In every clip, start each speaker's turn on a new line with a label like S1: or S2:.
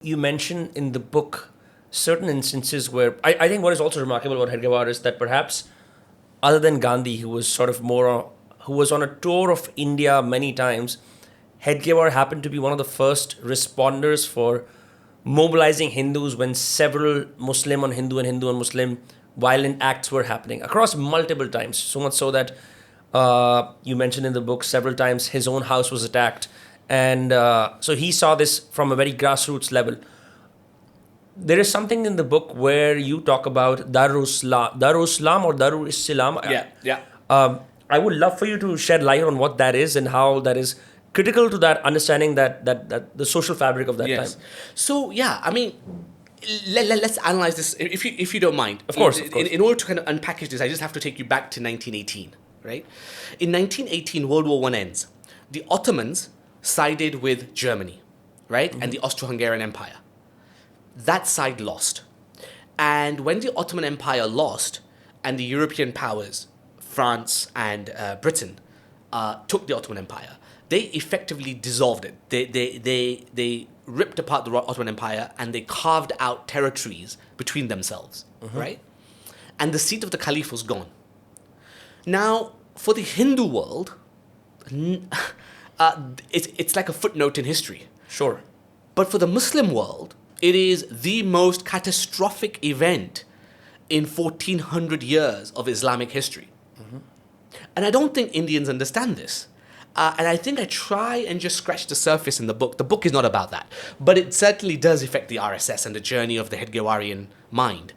S1: You mention in the book certain instances where I think what is also remarkable about Hedgewar is that perhaps other than Gandhi, who was sort of more, who was on a tour of India many times, Hedgewar happened to be one of the first responders for mobilizing Hindus when several Muslim on Hindu and Hindu on Muslim violent acts were happening across multiple times. So much so that you mentioned in the book several times his own house was attacked. And so he saw this from a very grassroots level. There is something in the book where you talk about Darussalam or Darul-Islam.
S2: Yeah.
S1: I would love for you to shed light on what that is and how that is critical to that understanding that the social fabric of that
S2: Yes.
S1: time.
S2: So yeah, I mean, let's analyze this if you don't mind.
S1: Of course.
S2: In order to kind of unpackage this, I just have to take you back to 1918, right? In 1918, World War I ends. The Ottomans sided with Germany, right, and the Austro-Hungarian Empire. That side lost, and when the Ottoman Empire lost, and the European powers, France and Britain, took the Ottoman Empire, they effectively dissolved it. They ripped apart the Ottoman Empire and they carved out territories between themselves, right? And the seat of the Caliph was gone. Now, for the Hindu world, it's like a footnote in history.
S1: Sure.
S2: But for the Muslim world, it is the most catastrophic event in 1400 years of Islamic history. And I don't think Indians understand this. And I think I try and just scratch the surface in the book. The book is not about that. But it certainly does affect the RSS and the journey of the Hedgewarian mind.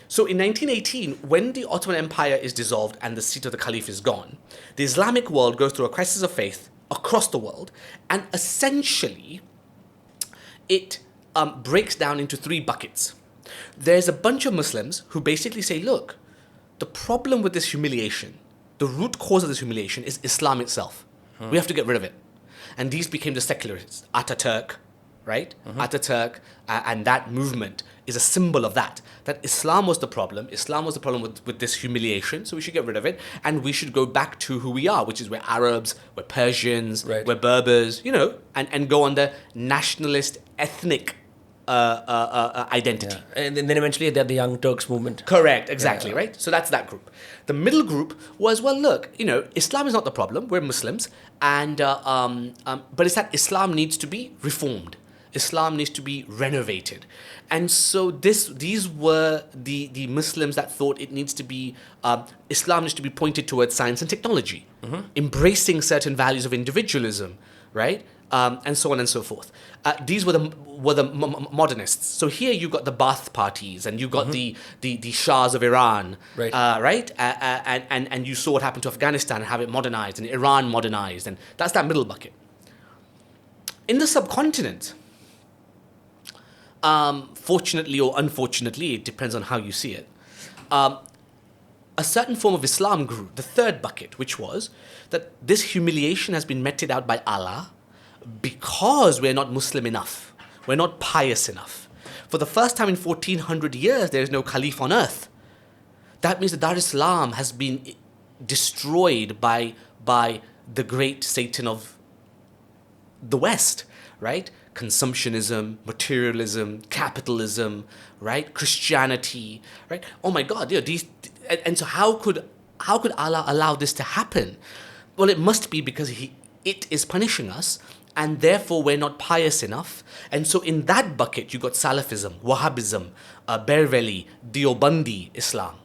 S2: So in 1918, when the Ottoman Empire is dissolved and the seat of the Caliph is gone, the Islamic world goes through a crisis of faith across the world. And essentially, it breaks down into three buckets. There's a bunch of Muslims who basically say, look, the problem with this humiliation, the root cause of this humiliation is Islam itself. We have to get rid of it. And these became the secularists. Ataturk, right? Ataturk and that movement is a symbol of that. That Islam was the problem. Islam was the problem with this humiliation, so we should get rid of it. And we should go back to who we are, which is we're Arabs, we're Persians,
S1: Right.
S2: we're Berbers, and go on the nationalist, ethnic identity.
S1: Yeah. And then eventually they had the Young Turks movement.
S2: Correct, exactly,
S1: Yeah.
S2: right? So that's that group. The middle group was, well, look, Islam is not the problem. We're Muslims, and but it's that Islam needs to be reformed. Islam needs to be renovated. And so these were the Muslims that thought it needs to be, Islam needs to be pointed towards science and technology, embracing certain values of individualism, right? And so on and so forth. These were the modernists. So here you got the Ba'ath parties, and you got the Shahs of Iran,
S1: Right.
S2: Right? And you saw what happened to Afghanistan and how it modernized, and Iran modernized, and that's that middle bucket. In the subcontinent, fortunately or unfortunately, it depends on how you see it, a certain form of Islam grew, the third bucket, which was that this humiliation has been meted out by Allah because we're not Muslim enough. We're not pious enough. For the first time in 1400 years, there is no caliph on earth. That means that Dar Islam has been destroyed by the great Satan of the West, right? Consumptionism, materialism, capitalism, right? Christianity, right? Oh my God, these, and so how could Allah allow this to happen? Well, it must be because it is punishing us, and therefore we're not pious enough. And so in that bucket, you got Salafism, Wahhabism, Berweli, Deobandi Islam.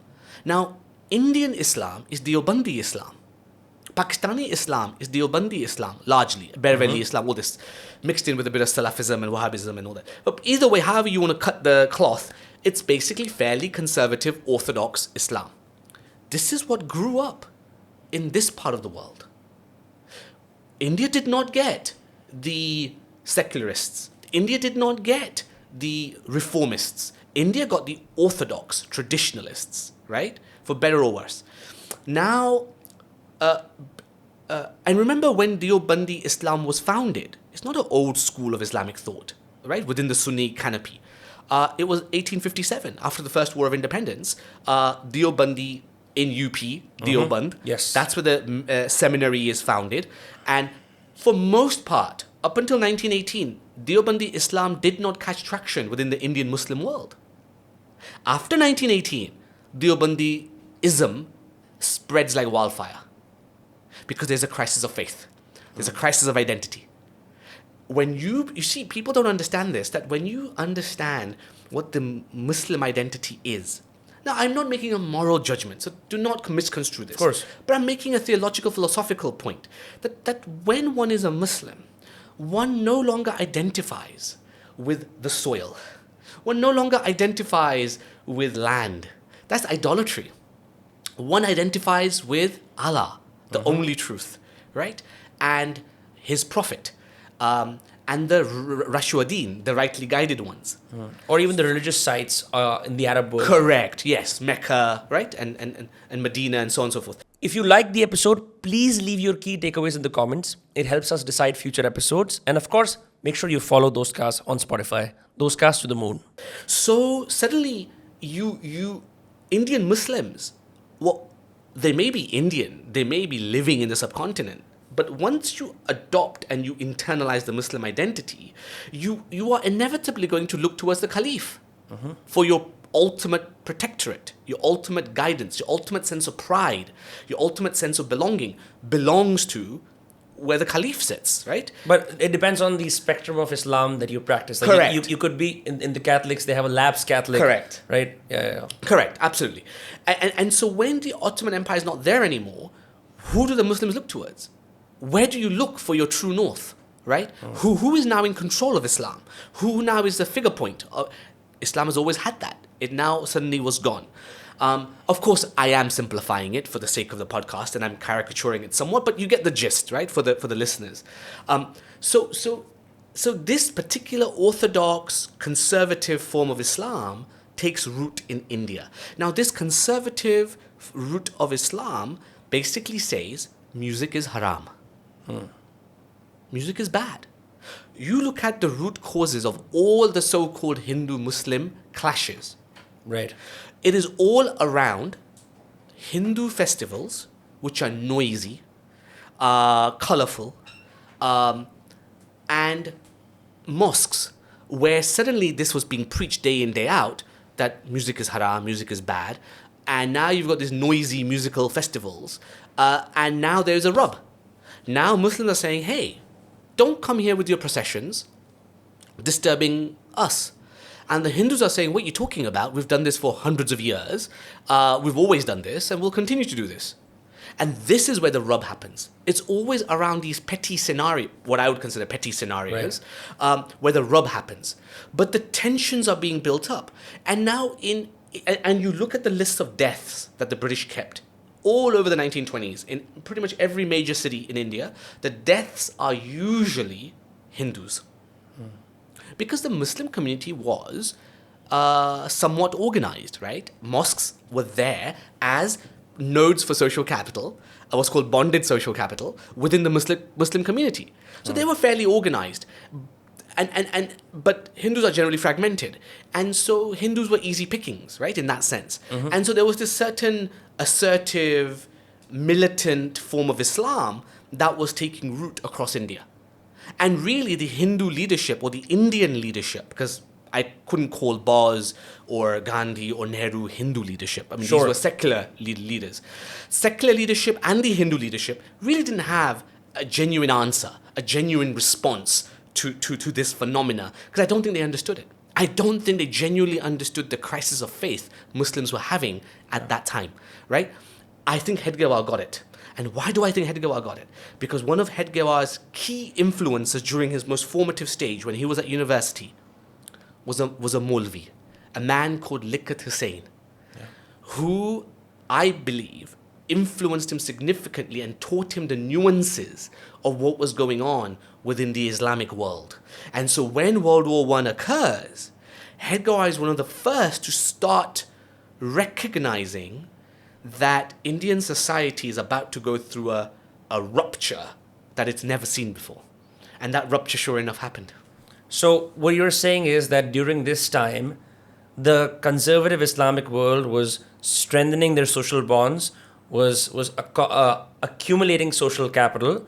S2: Now, Indian Islam is Deobandi Islam. Pakistani Islam is Deobandi Islam, largely. Berweli Islam, all this mixed in with a bit of Salafism and Wahhabism and all that. But either way, however you want to cut the cloth, it's basically fairly conservative, orthodox Islam. This is what grew up in this part of the world. India did not get the secularists. India did not get the reformists. India got the orthodox traditionalists, right? For better or worse. Now, and remember when Deobandi Islam was founded, it's not an old school of Islamic thought, right? Within the Sunni canopy. It was 1857, after the First War of Independence. Deobandi in UP, Deoband.
S1: Yes.
S2: That's where the seminary is founded. And for most part, up until 1918, Deobandi Islam did not catch traction within the Indian Muslim world. After 1918, Deobandi-ism spreads like wildfire because there's a crisis of faith. There's a crisis of identity. When you see, people don't understand this, that when you understand what the Muslim identity is, now I'm not making a moral judgment, so do not misconstrue this.
S1: Of course.
S2: But I'm making a theological, philosophical point that when one is a Muslim, one no longer identifies with the soil. One no longer identifies with land. That's idolatry. One identifies with Allah, the only truth, right? And His Prophet, and the Rashwadeen, the rightly guided ones.
S1: Or even the religious sites in the Arab world.
S2: Correct, yes. Mecca, right? And Medina and so on and so forth.
S1: If you liked the episode, please leave your key takeaways in the comments. It helps us decide future episodes. And of course, make sure you follow Dostcast on Spotify. Dostcast to the moon.
S2: So suddenly, you Indian Muslims, well, they may be Indian, they may be living in the subcontinent, but once you adopt and you internalize the Muslim identity, you are inevitably going to look towards the Caliph for your ultimate protectorate, your ultimate guidance, your ultimate sense of pride, your ultimate sense of belonging belongs to where the Caliph sits, right?
S1: But it depends on the spectrum of Islam that you practice. Like
S2: Correct.
S1: You could be in the Catholics, they have a lapsed Catholic.
S2: Correct.
S1: Right? Yeah.
S2: Correct, absolutely. And so when the Ottoman Empire is not there anymore, who do the Muslims look towards? Where do you look for your true north, right? Who is now in control of Islam? Who now is the figure point? Islam has always had that. It now suddenly was gone. Of course, I am simplifying it for the sake of the podcast, and I'm caricaturing it somewhat, but you get the gist, right, for the listeners. So this particular orthodox, conservative form of Islam takes root in India. Now, this conservative root of Islam basically says music is haram. Music is bad. You look at the root causes of all the so-called Hindu-Muslim clashes.
S1: Right.
S2: It is all around Hindu festivals, which are noisy, colorful, and mosques, where suddenly this was being preached day in, day out, that music is haram, music is bad, and now you've got these noisy musical festivals, and now there's a rub. Now Muslims are saying, hey, don't come here with your processions, disturbing us. And the Hindus are saying, what are you talking about? We've done this for hundreds of years. We've always done this, and we'll continue to do this. And this is where the rub happens. It's always around these petty scenarios, what I would consider petty scenarios, where the rub happens. But the tensions are being built up. And now and you look at the list of deaths that the British kept all over the 1920s, in pretty much every major city in India, the deaths are usually Hindus. Because the Muslim community was somewhat organized, right? Mosques were there as nodes for social capital, what's called bonded social capital, within the Muslim community. So they were fairly organized. But Hindus are generally fragmented. And so Hindus were easy pickings, right, in that sense. And so there was this certain assertive, militant form of Islam that was taking root across India. And really the Hindu leadership or the Indian leadership, because I couldn't call Bose or Gandhi or Nehru Hindu leadership. I mean, these were secular leaders. Secular leadership and the Hindu leadership really didn't have a genuine answer, a genuine response to this phenomena, because I don't think they understood it. I don't think they genuinely understood the crisis of faith Muslims were having at that time, right? I think Hedgewar got it. And why do I think Hedgewar got it? Because one of Hedgewar's key influences during his most formative stage when he was at university was a Maulvi, a man called Likat Hussain, who I believe influenced him significantly and taught him the nuances of what was going on within the Islamic world. And so when World War I occurs, Hedgewar is one of the first to start recognizing that Indian society is about to go through a rupture that it's never seen before. And that rupture, sure enough, happened.
S1: So what you're saying is that during this time, the conservative Islamic world was strengthening their social bonds, was accumulating social capital,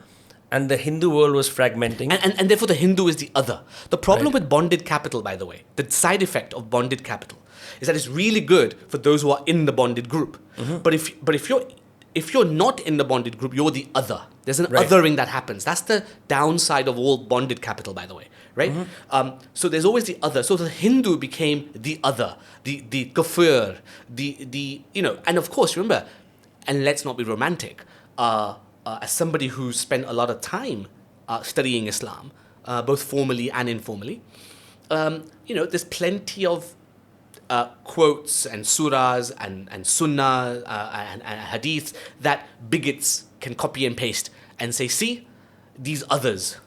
S1: And the Hindu world was fragmenting.
S2: And therefore the Hindu is the other. The problem
S1: Right.
S2: with bonded capital, by the way, the side effect of bonded capital is that it's really good for those who are in the bonded group. But if you're not in the bonded group, you're the other. There's an
S1: Right.
S2: othering that happens. That's the downside of all bonded capital, by the way, right? So there's always the other. So the Hindu became the other, the kafir, the and of course, remember, and let's not be romantic. As somebody who spent a lot of time studying Islam, both formally and informally, there's plenty of quotes and surahs and sunnah and hadiths that bigots can copy and paste and say, see, these others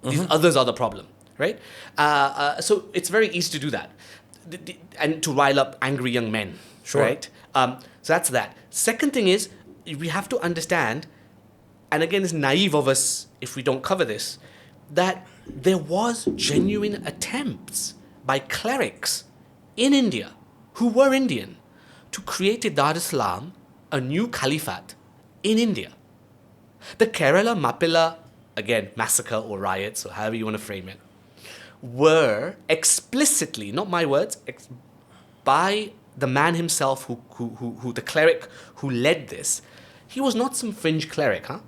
S2: are the problem, right? So it's very easy to do that and to rile up angry young men,
S1: Sure.
S2: right? So that's that. Second thing is, we have to understand, and again, it's naive of us if we don't cover this, that there was genuine attempts by clerics in India who were Indian to create a Dar Islam, a new caliphate in India. The Kerala Mappila, again, massacre or riots, or however you want to frame it, were explicitly, not my words, by the man himself, who the cleric who led this. He was not some fringe cleric, huh?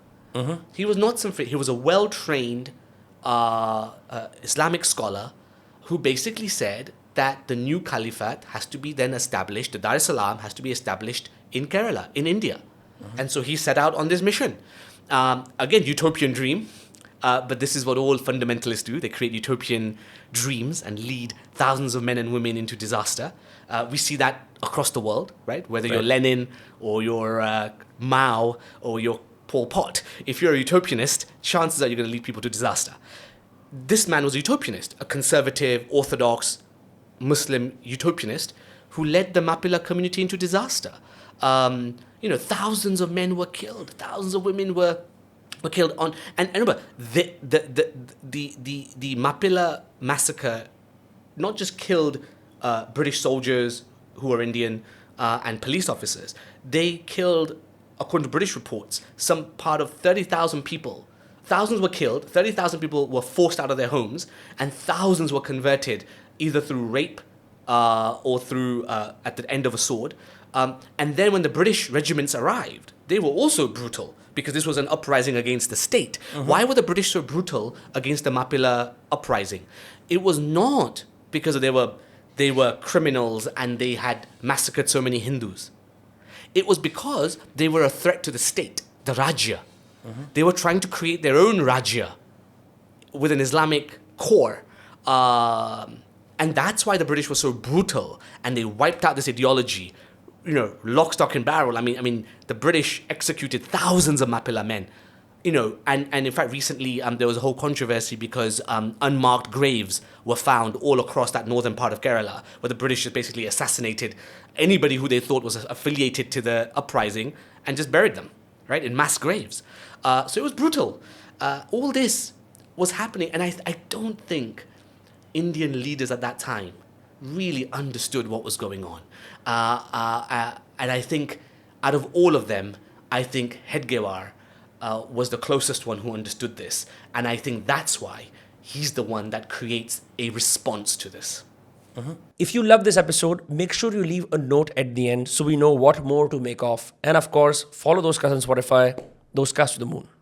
S2: He was not some. He was a well-trained Islamic scholar who basically said that the new caliphate has to be then established. The Dar es Salaam has to be established in Kerala, in India, and so he set out on this mission. Again, utopian dream. But this is what all fundamentalists do. They create utopian dreams and lead thousands of men and women into disaster. We see that across the world, right? Whether you're Lenin or you're Mao or you're Pol Pot. If you're a utopianist, chances are you're going to lead people to disaster. This man was a utopianist, a conservative, orthodox, Muslim utopianist who led the Mappila community into disaster. Thousands of men were killed. Thousands of women were killed on, and remember the Mappila massacre not just killed British soldiers who were Indian and police officers. They killed, according to British reports, some part of 30,000 people. Thousands were killed, 30,000 people were forced out of their homes, and thousands were converted either through rape or through at the end of a sword. And then when the British regiments arrived, they were also brutal because this was an uprising against the state. Why were the British so brutal against the Mappila uprising? It was not because they were criminals and they had massacred so many Hindus. It was because they were a threat to the state, the Rajya. They were trying to create their own Rajya with an Islamic core. And that's why the British were so brutal and they wiped out this ideology, lock, stock, and barrel. I mean, the British executed thousands of Mappila men, and in fact, recently there was a whole controversy because unmarked graves were found all across that northern part of Kerala, where the British just basically assassinated anybody who they thought was affiliated to the uprising and just buried them, right, in mass graves. So it was brutal. All this was happening, and I don't think Indian leaders at that time really understood what was going on. And I think out of all of them, I think Hedgewar was the closest one who understood this. And I think that's why he's the one that creates a response to this.
S1: If you love this episode, make sure you leave a note at the end so we know what more to make of. And of course, follow Dostcast on Spotify, Dostcast to the moon.